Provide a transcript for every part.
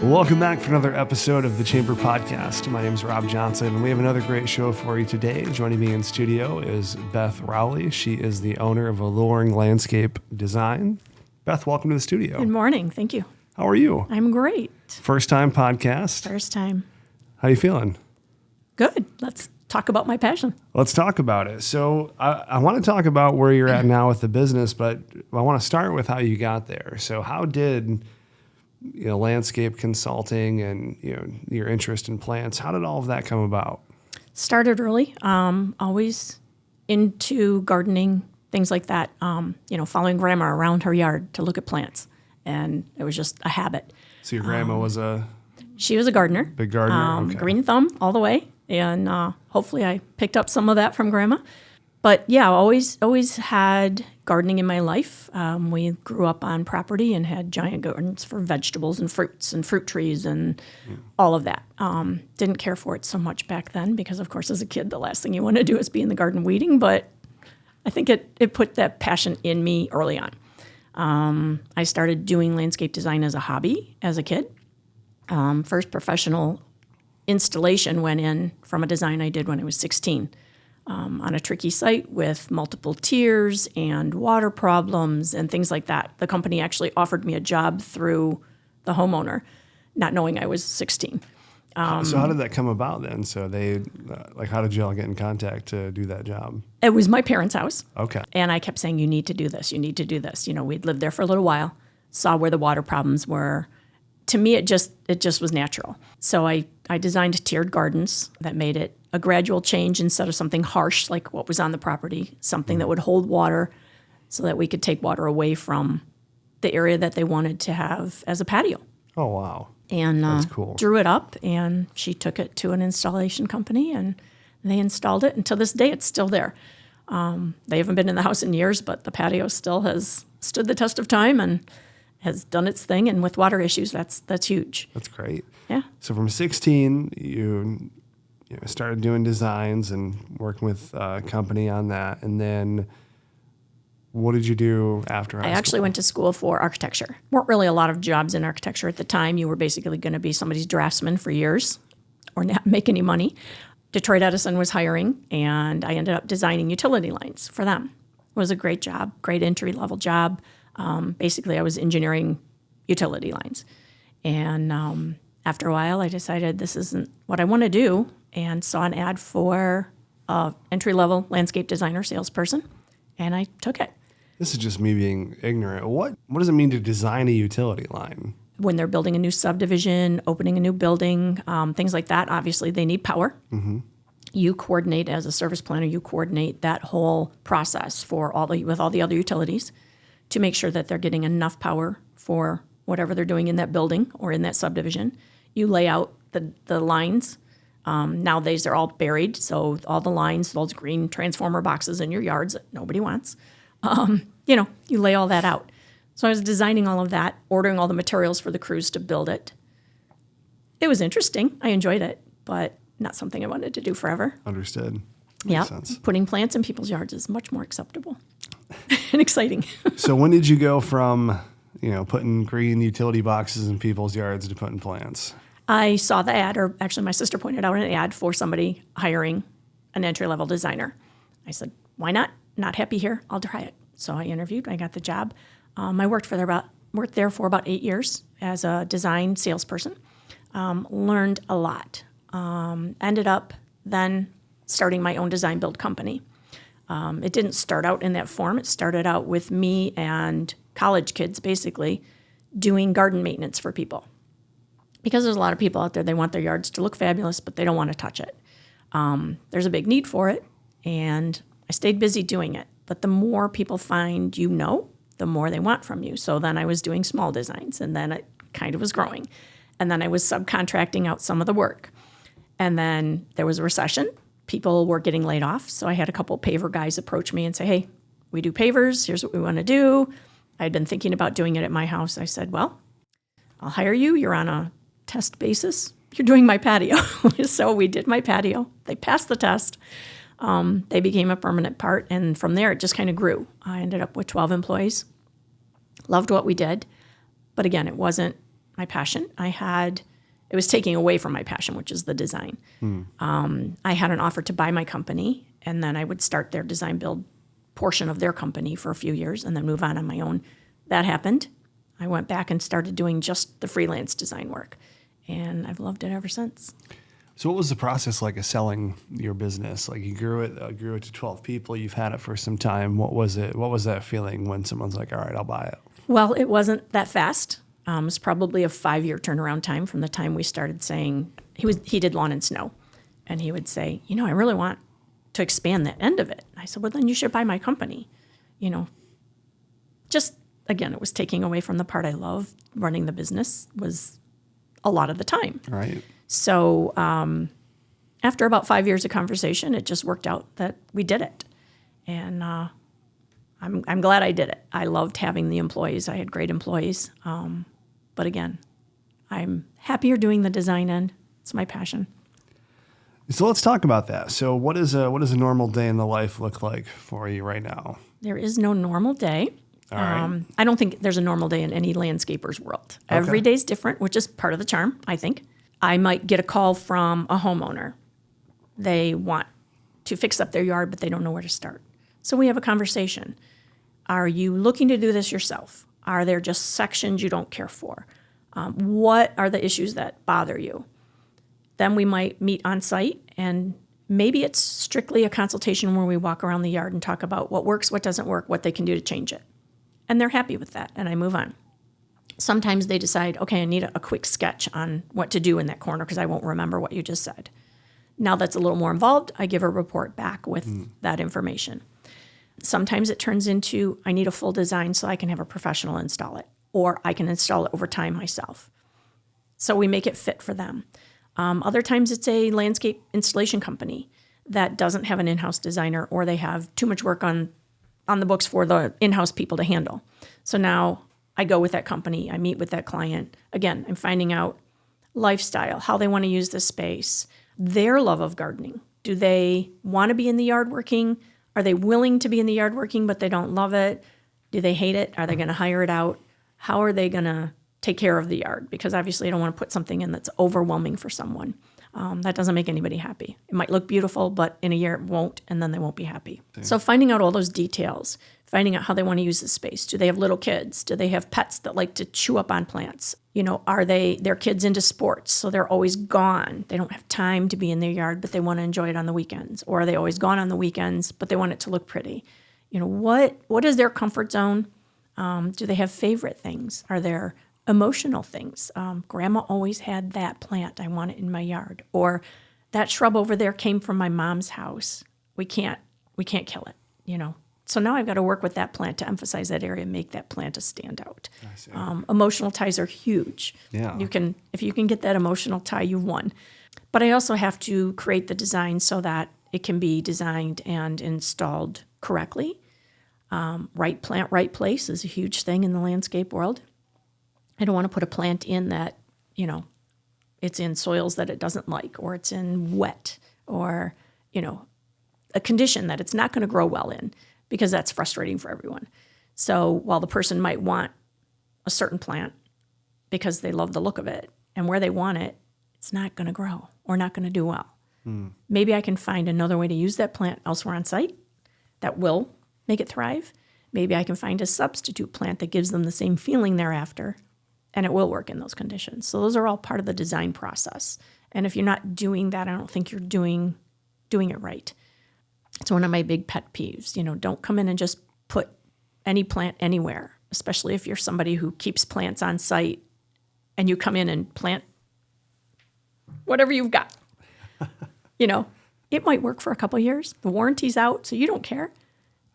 Welcome back for another episode of the Chamber Podcast. My name is Rob Johnson, and we have another great show for you today. Joining me in studio is Beth Rowley. She is the owner of Alluring Landscape Design. Beth, welcome to the studio. Good morning. Thank you. How are you? I'm great. First time podcast? First time. How you feeling? Good. Let's talk about my passion. Let's talk about it. So I want to talk about where you're at now with the business, but I want to start with how you got there. So how did landscape consulting and your interest in plants, how did all of that come about? Started early. Always into gardening, things like that. Following grandma around her yard to look at plants, and it was just a habit. So your grandma was She was a gardener. Big gardener. Okay. Green thumb all the way, and hopefully I picked up some of that from grandma. But yeah, always had gardening in my life. We grew up on property and had giant gardens for vegetables and fruits and fruit trees and all of that. Didn't care for it so much back then because, of course, as a kid, the last thing you want to do is be in the garden weeding. But I think it put that passion in me early on. I started doing landscape design as a hobby as a kid. First professional installation went in from a design I did when I was 16. On a tricky site with multiple tiers and water problems and things like that. The company actually offered me a job through the homeowner, not knowing I was 16. So how did that come about then? So they, how did you all get in contact to do that job? It was my parents' house. Okay. And I kept saying, you need to do this, you need to do this. We'd lived there for a little while, saw where the water problems were. To me, it just was natural. So I designed tiered gardens that made it a gradual change instead of something harsh like what was on the property, something that would hold water so that we could take water away from the area that they wanted to have as a patio. Oh, wow. And that's cool. Drew it up, and she took it to an installation company, and they installed it. And to this day, it's still there. They haven't been in the house in years, but the patio still has stood the test of time and has done its thing. And with water issues, that's huge. That's great. Yeah. So from 16, you started doing designs and working with a company on that. And then what did you do after high school? I actually went to school for architecture. Weren't really a lot of jobs in architecture at the time. You were basically going to be somebody's draftsman for years or not make any money. Detroit Edison was hiring, and I ended up designing utility lines for them. It was a great job, great entry-level job. Basically, I was engineering utility lines. And after a while, I decided this isn't what I want to do, and saw an ad for an entry-level landscape designer salesperson, and I took it. This is just me being ignorant. What does it mean to design a utility line? When they're building a new subdivision, opening a new building, things like that, obviously they need power. Mm-hmm. You coordinate, as a service planner, you coordinate that whole process with all the other utilities to make sure that they're getting enough power for whatever they're doing in that building or in that subdivision. You lay out the lines. Nowadays, they're all buried, so all the lines, those green transformer boxes in your yards that nobody wants, you lay all that out. So I was designing all of that, ordering all the materials for the crews to build it. It was interesting. I enjoyed it, but not something I wanted to do forever. Understood. Yeah, putting plants in people's yards is much more acceptable and exciting. So when did you go from, putting green utility boxes in people's yards to putting plants? I saw the ad, or actually my sister pointed out an ad for somebody hiring an entry-level designer. I said, why not? Not happy here. I'll try it. So I interviewed. I got the job. I worked there for about 8 years as a design salesperson. Learned a lot. Ended up then starting my own design build company. It didn't start out in that form. It started out with me and college kids, basically, doing garden maintenance for people. Because there's a lot of people out there, they want their yards to look fabulous, but they don't want to touch it. There's a big need for it, and I stayed busy doing it. But the more people find the more they want from you. So then I was doing small designs, and then it kind of was growing. And then I was subcontracting out some of the work. And then there was a recession. People were getting laid off, so I had a couple paver guys approach me and say, hey, we do pavers. Here's what we want to do. I had been thinking about doing it at my house. I said, well, I'll hire you. You're on a test basis. You're doing my patio. So we did my patio. They passed the test. They became a permanent part, and from there it just kind of grew. I ended up with 12 employees. Loved what we did, but again, it wasn't my passion. It was taking away from my passion, which is the design. I had an offer to buy my company, and then I would start their design build portion of their company for a few years and then move on my own. That happened. I went back and started doing just the freelance design work, and I've loved it ever since. So what was the process like of selling your business? Like you grew it to 12 people. You've had it for some time. What was it? What was that feeling when someone's like, all right, I'll buy it? Well, it wasn't that fast. It was probably a 5-year turnaround time from the time we started saying, he did lawn and snow. And he would say, I really want to expand the end of it. I said, well, then you should buy my company. Just, again, it was taking away from the part I love. Running the business was a lot of the time. Right. So after about 5 years of conversation, it just worked out that we did it. And I'm glad I did it. I loved having the employees. I had great employees. But again, I'm happier doing the design end. It's my passion. So let's talk about that. So what does a normal day in the life look like for you right now? There is no normal day. All right. I don't think there's a normal day in any landscaper's world. Okay. Every day's different, which is part of the charm, I think. I might get a call from a homeowner. They want to fix up their yard, but they don't know where to start. So we have a conversation. Are you looking to do this yourself? Are there just sections you don't care for? What are the issues that bother you? Then we might meet on site, and maybe it's strictly a consultation where we walk around the yard and talk about what works, what doesn't work, what they can do to change it. And they're happy with that, and I move on. Sometimes they decide, okay, I need a quick sketch on what to do in that corner because I won't remember what you just said. Now that's a little more involved. I give a report back with that information. Sometimes it turns into, I need a full design so I can have a professional install it, or I can install it over time myself. So we make it fit for them. Other times it's a landscape installation company that doesn't have an in-house designer, or they have too much work on the books for the in-house people to handle. So now I go with that company, I meet with that client. Again, I'm finding out lifestyle, how they want to use the space, their love of gardening. Do they want to be in the yard working? Are they willing to be in the yard working, but they don't love it? Do they hate it? Are they going to hire it out? How are they going to take care of the yard? Because obviously I don't want to put something in that's overwhelming for someone. That doesn't make anybody happy. It might look beautiful, but in a year it won't, and then they won't be happy. So finding out all those details, finding out how they want to use the space. Do they have little kids? Do they have pets that like to chew up on plants? Are their kids into sports, so they're always gone? They don't have time to be in their yard, but they want to enjoy it on the weekends. Or are they always gone on the weekends, but they want it to look pretty? What is their comfort zone? Do they have favorite things? Are there emotional things? Grandma always had that plant. I want it in my yard. Or that shrub over there came from my mom's house. We can't kill it, So now I've got to work with that plant to emphasize that area and make that plant a standout. Emotional ties are huge. Yeah. If you can get that emotional tie, you've won. But I also have to create the design so that it can be designed and installed correctly. Right plant, right place is a huge thing in the landscape world. I don't want to put a plant in that, it's in soils that it doesn't like, or it's in wet, or, a condition that it's not going to grow well in, because that's frustrating for everyone. So while the person might want a certain plant because they love the look of it and where they want it, it's not going to grow or not going to do well. Maybe I can find another way to use that plant elsewhere on site that will make it thrive. Maybe I can find a substitute plant that gives them the same feeling thereafter, and it will work in those conditions. So those are all part of the design process. And if you're not doing that, I don't think you're doing it right. It's one of my big pet peeves. Don't come in and just put any plant anywhere, especially if you're somebody who keeps plants on site and you come in and plant whatever you've got. It might work for a couple of years. The warranty's out, so you don't care.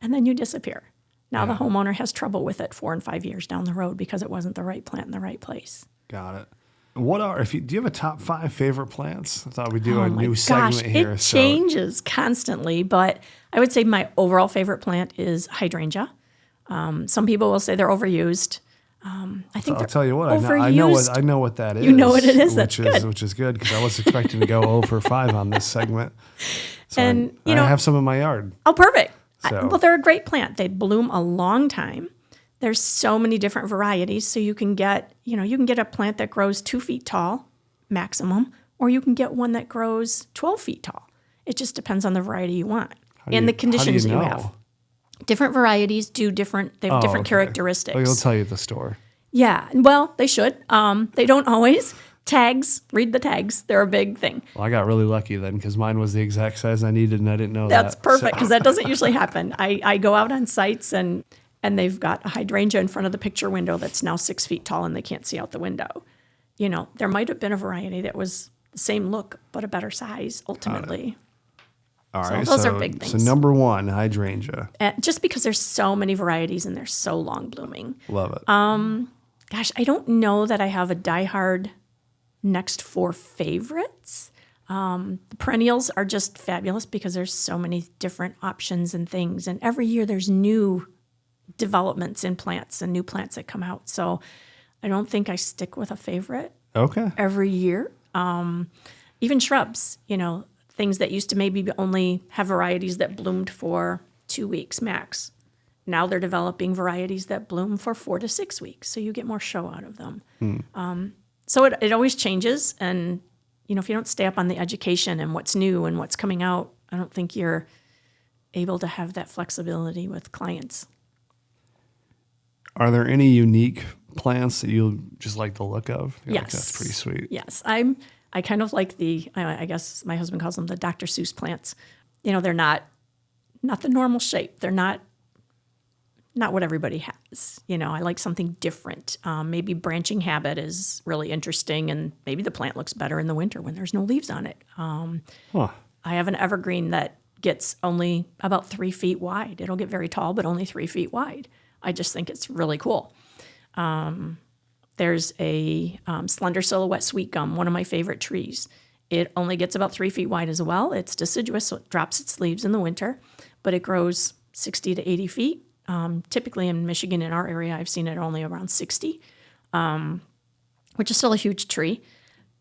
And then you disappear. Now the homeowner has trouble with it 4 and 5 years down the road because it wasn't the right plant in the right place. Got it. Do you have a top 5 favorite plants? I thought we'd do a new segment here. It changes constantly, but I would say my overall favorite plant is hydrangea. Some people will say they're overused. I think I'll tell you what, overused. I know what that is. You know what it is. That's good. Which is good, because I was expecting to go 0 for 5 on this segment. So and I have some in my yard. Oh, perfect. So. Well, they're a great plant. They bloom a long time. There's so many different varieties. So you can get a plant that grows 2 feet tall maximum, or you can get one that grows 12 feet tall. It just depends on the variety you want and the conditions that you have. Different varieties do different, they have different characteristics. Well, you'll tell you at the store. Yeah, well, they should. They don't always. Tags, read the tags. They're a big thing. Well, I got really lucky then because mine was the exact size I needed and I didn't know That's that. perfect because that doesn't usually happen. I go out on sites and they've got a hydrangea in front of the picture window that's now 6 feet tall and they can't see out the window. There might have been a variety that was the same look but a better size ultimately. All right, so those are big things. So number one, hydrangea. Just because there's so many varieties and they're so long blooming. Love it. Gosh, I don't know that I have a diehard next 4 favorites. The perennials are just fabulous because there's so many different options and things. And every year there's new developments in plants and new plants that come out. So I don't think I stick with a favorite every year. Even shrubs, things that used to maybe only have varieties that bloomed for 2 weeks max. Now they're developing varieties that bloom for 4 to 6 weeks. So you get more show out of them. So it always changes. And, if you don't stay up on the education and what's new and what's coming out, I don't think you're able to have that flexibility with clients. Are there any unique plants that you just like the look of? Yes. Like, that's pretty sweet. Yes. I kind of like I guess my husband calls them the Dr. Seuss plants. They're not the normal shape. They're not what everybody has. I like something different. Maybe branching habit is really interesting, and maybe the plant looks better in the winter when there's no leaves on it. I have an evergreen that gets only about 3 feet wide. It'll get very tall, but only 3 feet wide. I just think it's really cool. There's a slender silhouette sweet gum, one of my favorite trees. It only gets about 3 feet wide as well. It's deciduous, so it drops its leaves in the winter, but it grows 60 to 80 feet. Typically in Michigan, in our area, I've seen it only around 60, which is still a huge tree,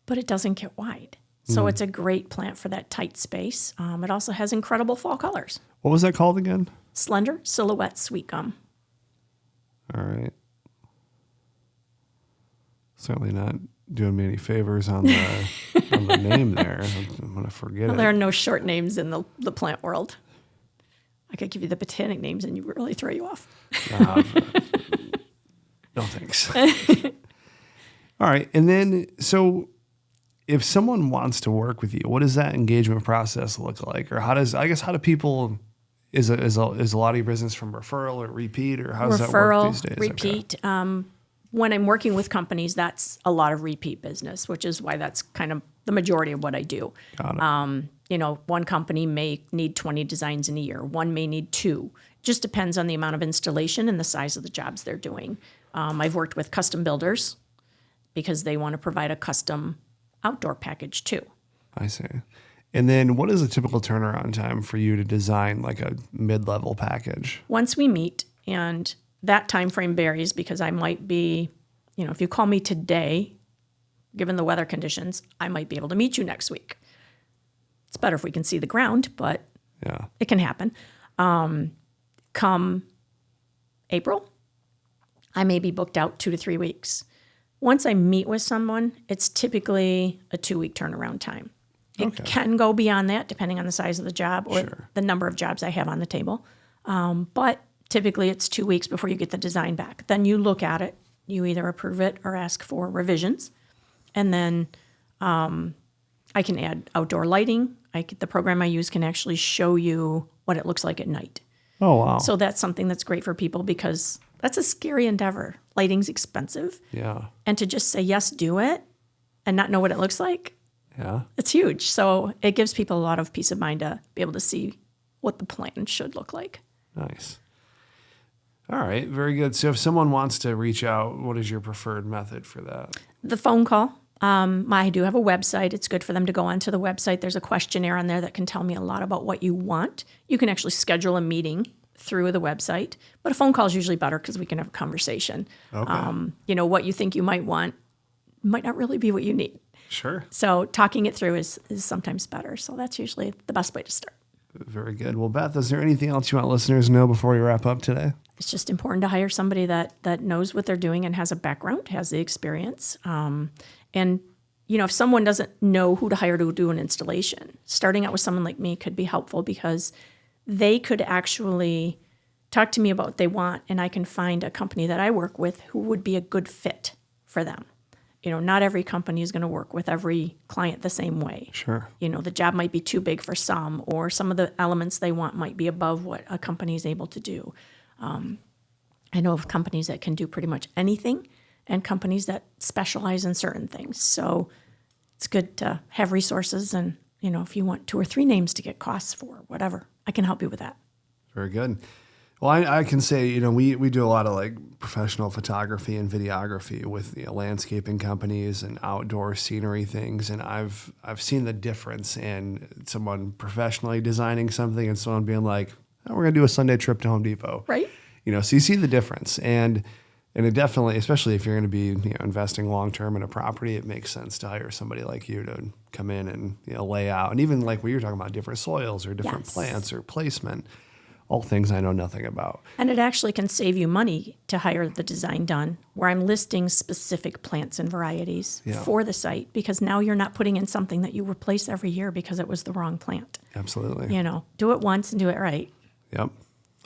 but it doesn't get wide. So it's a great plant for that tight space. It also has incredible fall colors. What was that called again? Slender silhouette sweet gum. All right. Certainly not doing me any favors on the name there. I'm going to forget it. There are no short names in the plant world. I could give you the botanic names and you would really throw you off. No thanks. All right. And then, so if someone wants to work with you, what does that engagement process look like? Or how do people, is a lot of your business from referral or repeat, or how does that work these days? Repeat. Okay. When I'm working with companies, that's a lot of repeat business, which is why that's kind of the majority of what I do. Got it. One company may need 20 designs in a year. One may need 2. Just depends on the amount of installation and the size of the jobs they're doing. I've worked with custom builders because they want to provide a custom outdoor package too. I see. And then what is a typical turnaround time for you to design like a mid-level package? Once we meet, and that time frame varies because I might be, if you call me today, given the weather conditions, I might be able to meet you next week. It's better if we can see the ground, but it can happen. Come April, I may be booked out 2 to 3 weeks. Once I meet with someone, it's typically a 2-week turnaround time. It can go beyond that depending on the size of the job or the number of jobs I have on the table. But typically it's 2 weeks before you get the design back. Then you look at it, you either approve it or ask for revisions. And then I can add outdoor lighting. The program I use can actually show you what it looks like at night. Oh, wow. So that's something that's great for people because that's a scary endeavor. Lighting's expensive. Yeah. And to just say, yes, do it and not know what it looks like, it's huge. So it gives people a lot of peace of mind to be able to see what the plan should look like. Nice. All right. Very good. So if someone wants to reach out, what is your preferred method for that? The phone call. I do have a website. It's good for them to go onto the website. There's a questionnaire on there that can tell me a lot about what you want. You can actually schedule a meeting through the website, but a phone call is usually better because we can have a conversation. Okay. What you think you might want might not really be what you need. Sure. So talking it through is sometimes better. So that's usually the best way to start. Very good. Well, Beth, is there anything else you want listeners to know before we wrap up today? it's just important to hire somebody that knows what they're doing and has a background, has the experience. And if someone doesn't know who to hire to do an installation, starting out with someone like me could be helpful because they could actually talk to me about what they want, and I can find a company that I work with who would be a good fit for them. Not every company is going to work with every client the same way. Sure. The job might be too big for some, or some of the elements they want might be above what a company is able to do. I know of companies that can do pretty much anything and companies that specialize in certain things. So it's good to have resources, and, if you want 2 or 3 names to get costs for, whatever, I can help you with that. Very good. Well, I can say, we do a lot of like professional photography and videography with landscaping companies and outdoor scenery things. And I've seen the difference in someone professionally designing something and someone being like, oh, we're going to do a Sunday trip to Home Depot. Right. So you see the difference. And it definitely, especially if you're going to be investing long-term in a property, it makes sense to hire somebody like you to come in and lay out. And even like what you're talking about, different soils or different plants or placement. All things I know nothing about. And it actually can save you money to hire the design done, where I'm listing specific plants and varieties for the site, because now you're not putting in something that you replace every year because it was the wrong plant. Absolutely. Do it once and do it right. Yep.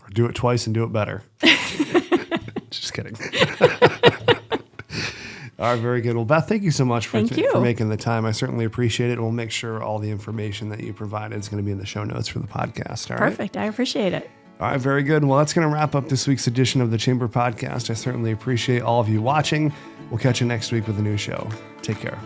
Or do it twice and do it better. Just kidding. All right, very good. Well, Beth, thank you so much for making the time. I certainly appreciate it. We'll make sure all the information that you provided is going to be in the show notes for the podcast. All right? Perfect. I appreciate it. All right, very good. Well, that's going to wrap up this week's edition of the Chamber Podcast. I certainly appreciate all of you watching. We'll catch you next week with a new show. Take care.